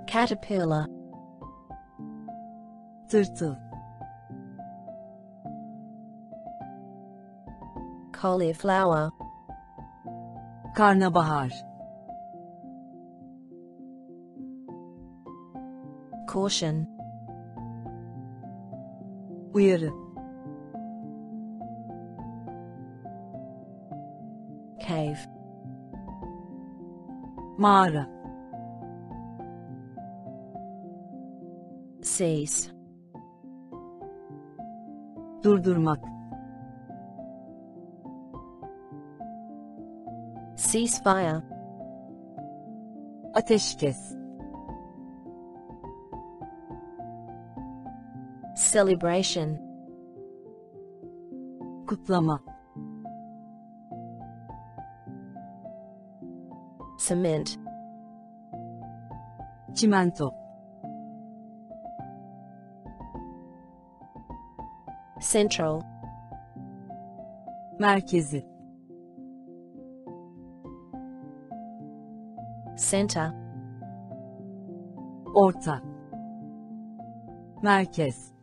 caterpillar, tırtıl, cauliflower, karnabahar, caution, uyarı, cave, mağara, cease, durdurmak, ceasefire, ateşkes, celebration, kutlama, cement, çimento, central, merkezi, center, orta, merkez,